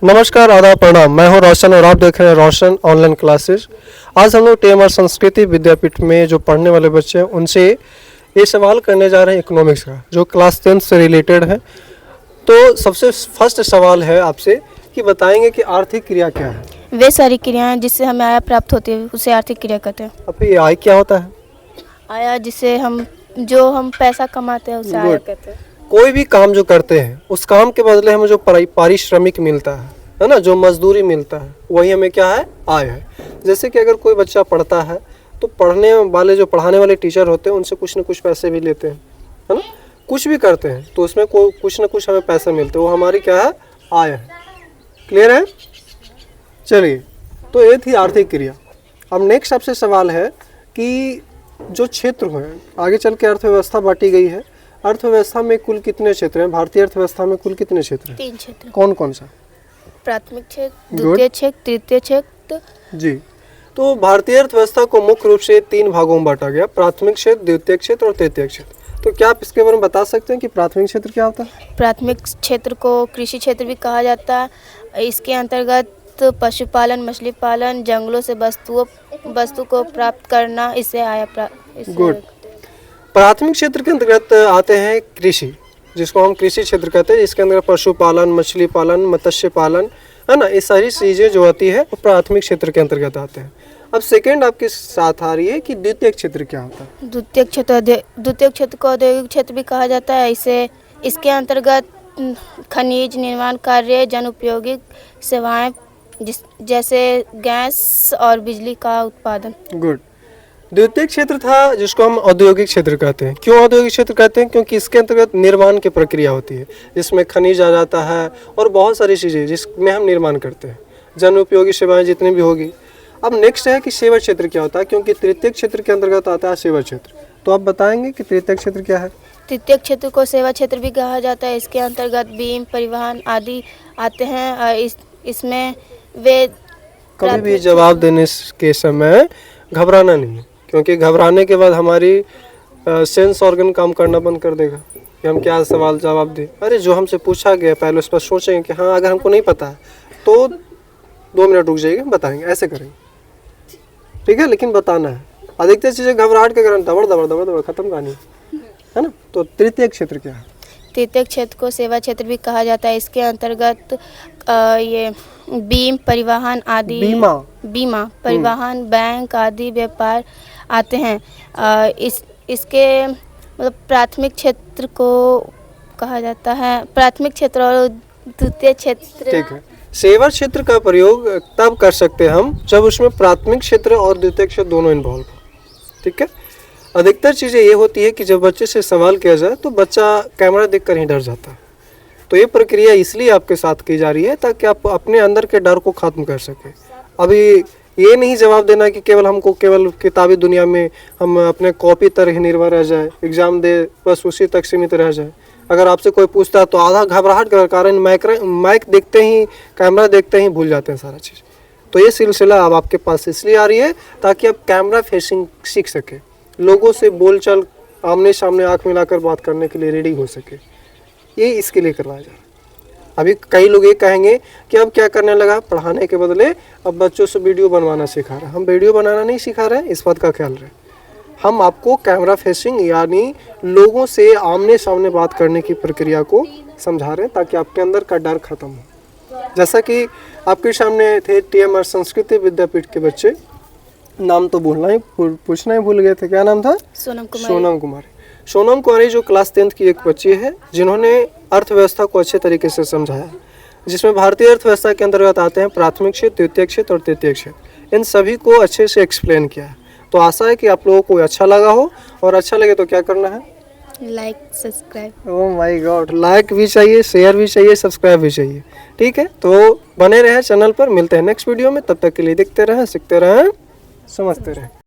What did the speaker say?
नमस्कार, आदाब, प्रणाम। मैं हूं रोशन और आप देख रहे हैं रोशन ऑनलाइन क्लासेस। आज हम लोग टीएमआर संस्कृति विद्यापीठ में जो पढ़ने वाले बच्चे हैं उनसे ये सवाल करने जा रहे हैं इकोनॉमिक्स का, जो क्लास 10 से रिलेटेड है। तो सबसे फर्स्ट सवाल है आपसे कि बताएंगे कि आर्थिक क्रिया क्या है। वे सारी क्रियाएं जिससे हमें आय प्राप्त होती है उसे आर्थिक क्रिया कहते हैं। अब ये आय क्या होता है? आय जिससे हम पैसा कमाते हैं उसे आय कहते हैं। कोई भी काम जो करते हैं उस काम के बदले हमें जो पारिश्रमिक मिलता है ना, जो मजदूरी मिलता है, वही हमें क्या है? आय है। जैसे कि अगर कोई बच्चा पढ़ता है तो पढ़ने वाले जो पढ़ाने वाले टीचर होते हैं उनसे कुछ न कुछ पैसे भी लेते हैं, है ना। कुछ भी करते हैं तो उसमें कुछ न कुछ हमें पैसे मिलते हैं, वो हमारी क्या है? आय है। क्लियर है? चलिए, तो ये थी आर्थिक क्रिया। अब नेक्स्ट आपसे सवाल है कि जो क्षेत्र है, आगे चल के अर्थव्यवस्था बांटी गई है। अर्थव्यवस्था में कुल कितने क्षेत्र हैं? भारतीय अर्थव्यवस्था में कुल कितने क्षेत्र हैं? 3 क्षेत्र। कौन कौन सा? प्राथमिक क्षेत्र, द्वितीय क्षेत्र, तृतीय क्षेत्र। जी, तो भारतीय अर्थव्यवस्था को मुख्य रूप से 3 भागों में बांटा गया, प्राथमिक क्षेत्र, द्वितीय क्षेत्र और तृतीय क्षेत्र। तो क्या आप इसके बारे में बता सकते हैं कि प्राथमिक क्षेत्र क्या होता है? प्राथमिक क्षेत्र को कृषि क्षेत्र भी कहा जाता है। इसके अंतर्गत पशुपालन, मछली पालन, जंगलों से वस्तु को प्राप्त करना, इससे आय प्राप्त। गुड। प्राथमिक क्षेत्र के अंतर्गत आते हैं कृषि, जिसको हम कृषि क्षेत्र कहते हैं। इसके अंदर पशुपालन, मछली पालन, मत्स्य पालन, है ना, ये सारी चीज़ें जो आती है वो प्राथमिक क्षेत्र के अंतर्गत आते हैं। अब सेकंड आपके साथ आ रही है कि द्वितीय क्षेत्र क्या होता है? द्वितीय क्षेत्र को औद्योगिक क्षेत्र भी कहा जाता है। इसके अंतर्गत खनिज निर्माण कार्य, जन उपयोगी सेवाएं जैसे गैस और बिजली का उत्पादन। गुड। द्वितीय क्षेत्र था जिसको हम औद्योगिक क्षेत्र कहते हैं। क्यों औद्योगिक क्षेत्र कहते हैं? क्योंकि इसके अंतर्गत निर्माण की प्रक्रिया होती है, जिसमें खनिज आ जाता है और बहुत सारी चीज़ें जिसमें हम निर्माण करते हैं, जन उपयोगी सेवाएं जितनी भी होगी। अब नेक्स्ट है कि सेवा क्षेत्र क्या होता है, क्योंकि तृतीय क्षेत्र के अंतर्गत आता है सेवा क्षेत्र। तो आप बताएंगे कि तृतीय क्षेत्र क्या है? तृतीय क्षेत्र को सेवा क्षेत्र भी कहा जाता है। इसके अंतर्गत बीम, परिवहन आदि आते हैं और इसमें वे कभी भी जवाब देने के समय घबराना नहीं है, क्योंकि घबराने के बाद हमारी सेंस ऑर्गन काम करना बंद कर देगा कि हम क्या सवाल जवाब दें। अरे जो हमसे पूछा गया पहले उस पर सोचेंगे कि हाँ, अगर हमको नहीं पता है तो 2 मिनट रुक जाइए, बताएंगे, ऐसे करेंगे, ठीक है। लेकिन बताना है। अधिकतर चीज़ें घबराहट के कारण दबड़ खत्म कहानी, है ना। तो तृतीय क्षेत्र क्या है? तृतीय क्षेत्र को सेवा क्षेत्र भी कहा जाता है। इसके अंतर्गत ये बीम, परिवहन आदि, बीमा, परिवहन, बैंक आदि व्यापार आते हैं। इसके मतलब प्राथमिक क्षेत्र को कहा जाता है। प्राथमिक क्षेत्र और द्वितीय क्षेत्र। ठीक है। सेवा क्षेत्र का प्रयोग तब कर सकते हैं हम जब उसमें प्राथमिक क्षेत्र और द्वितीय क्षेत्र दोनों इन्वॉल्व हो, ठीक है। अधिकतर चीज़ें ये होती है कि जब बच्चे से सवाल किया जाए तो बच्चा कैमरा देखकर ही डर जाता है। तो ये प्रक्रिया इसलिए आपके साथ की जा रही है ताकि आप अपने अंदर के डर को ख़त्म कर सकें। अभी ये नहीं जवाब देना कि केवल किताबी दुनिया में हम अपने कॉपी तर ही निर्भर रह जाए, एग्ज़ाम दे बस उसी तक सीमित रह जाए। अगर आपसे कोई पूछता है तो आधा घबराहट के कारण माइक देखते ही, कैमरा देखते ही भूल जाते हैं सारा चीज़। तो ये सिलसिला अब आपके पास इसलिए आ रही है ताकि आप कैमरा फेसिंग सीख सकें, लोगों से बोलचाल, आमने सामने आंख मिलाकर बात करने के लिए रेडी हो सके। ये इसके लिए करवाया जा रहा है। अभी कई लोग ये कहेंगे कि अब क्या करने लगा, पढ़ाने के बदले अब बच्चों से वीडियो बनवाना सिखा रहे हैं। हम वीडियो बनाना नहीं सिखा रहे हैं, इस बात का ख्याल रहे। हम आपको कैमरा फेसिंग यानी लोगों से आमने सामने बात करने की प्रक्रिया को समझा रहे हैं ताकि आपके अंदर का डर खत्म हो। जैसा कि आपके सामने थे टीएमआर संस्कृति विद्यापीठ के बच्चे, नाम तो पूछना ही भूल गए थे, क्या नाम था? सोनम कुमारी। सोनम कुमारी जो क्लास 10 की एक बच्ची है जिन्होंने अर्थव्यवस्था को अच्छे तरीके से समझाया, जिसमें भारतीय अर्थव्यवस्था के अंतर्गत आते हैं प्राथमिक क्षेत्र, द्वितीय क्षेत्र और तृतीय क्षेत्र। इन सभी को अच्छे से एक्सप्लेन किया है। तो आशा है कि आप लोगों को अच्छा लगा हो, और अच्छा लगे तो क्या करना है? Like, subscribe. Oh my God, like भी चाहिए, शेयर भी चाहिए, सब्सक्राइब भी चाहिए, ठीक है। तो बने रहें चैनल पर। मिलते हैं नेक्स्ट वीडियो में, तब तक के लिए देखते रहें, सीखते रहें, समझते रहें।